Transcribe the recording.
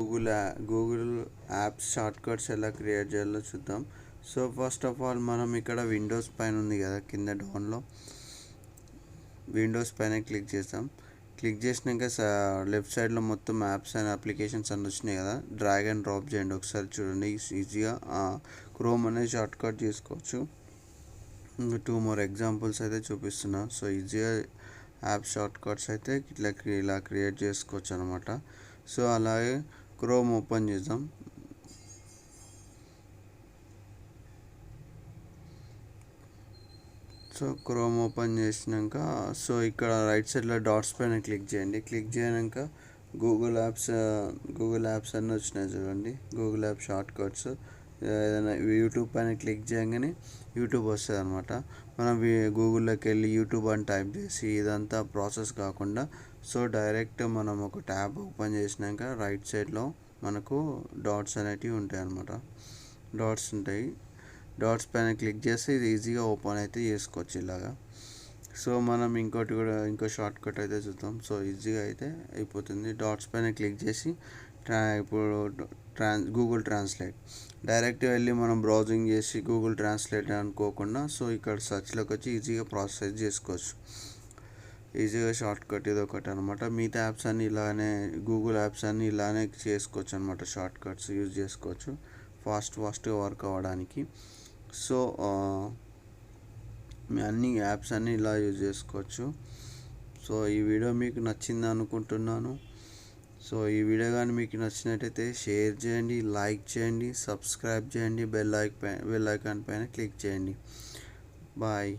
Google apps short cuts ఎలా create చేయాలో చూద్దాం. సో ఫస్ట్ ఆఫ్ ఆల్ మనం ఇక్కడ విండోస్ పైన ఉంది కదా, కింద డౌన్లో విండోస్ పైన క్లిక్ చేస్తాం. క్లిక్ చేసినాక లెఫ్ట్ సైడ్లో మొత్తం యాప్స్ అండ్ అప్లికేషన్స్ అన్నీ వచ్చినాయి కదా, డ్రాగ్ అండ్ డ్రాప్ చేయండి. ఒకసారి చూడండి, ఈజీగా క్రోమ్ అనేది షార్ట్ కట్ చేసుకోవచ్చు. ఇంకా 2 more ఎగ్జాంపుల్స్ అయితే చూపిస్తున్నా. సో ఈజీగా యాప్ షార్ట్ కట్స్ అయితే ఇలా క్రియేట్ చేసుకోవచ్చు అనమాట. సో అలాగే క్రోమ్ ఓపెన్ చేద్దాం. సో క్రోమ్ ఓపెన్ చేసినాక సో ఇక్కడ రైట్ సైడ్లో డాట్స్ పైన క్లిక్ చేయండి. క్లిక్ చేయడాక గూగుల్ యాప్స్ అన్నీ వచ్చినాయి చూడండి. గూగుల్ యాప్ షార్ట్ కట్స్ ఏదైనా యూట్యూబ్ పైన క్లిక్ చేయగానే యూట్యూబ్ వస్తుంది అనమాట. మనం గూగుల్లోకి వెళ్ళి యూట్యూబ్ అని టైప్ చేసి ఇదంతా ప్రాసెస్ కాకుండా సో డైరెక్ట్ మనం ఒక ట్యాబ్ ఓపెన్ చేసినాక రైట్ సైడ్లో మనకు డాట్స్ అనేటివి ఉంటాయి అన్నమాట. డాట్స్ ఉంటాయి. డాట్స్ పైన క్లిక్ చేస్తే ఇది ఈజీగా ఓపెన్ అయితే చేసుకోవచ్చు ఇలాగా. సో మనం ఇంకో షార్ట్ కట్ అయితే చూద్దాం. సో ఈజీగా అయితే అయిపోతుంది. డాట్స్ పైన క్లిక్ చేసి ఇప్పుడు గూగుల్ ట్రాన్స్లేట్ డైరెక్ట్ వెళ్ళి మనం బ్రౌజింగ్ చేసి గూగుల్ ట్రాన్స్లేట్ అనుకోకుండా సో ఇక్కడ సర్చ్లోకి వచ్చి ఈజీగా ప్రాసెస్ చేసుకోవచ్చు. ఈజీగా షార్ట్ కట్ ఇది ఒకటి అనమాట. మిగతా యాప్స్ అన్నీ ఇలానే, గూగుల్ యాప్స్ అన్నీ ఇలానే చేసుకోవచ్చు అనమాట. షార్ట్ కట్స్ యూజ్ చేసుకోవచ్చు ఫాస్ట్గా వర్క్ అవ్వడానికి. సో అన్ని యాప్స్ అన్నీ ఇలా యూజ్ చేసుకోవచ్చు. సో ఈ వీడియో మీకు నచ్చింది అనుకుంటున్నాను. సో ఈ వీడియో కానీ మీకు నచ్చినట్టయితే షేర్ చేయండి, లైక్ చేయండి, సబ్స్క్రైబ్ చేయండి, బెల్ ఐకాన్ పైన క్లిక్ చేయండి. బాయ్.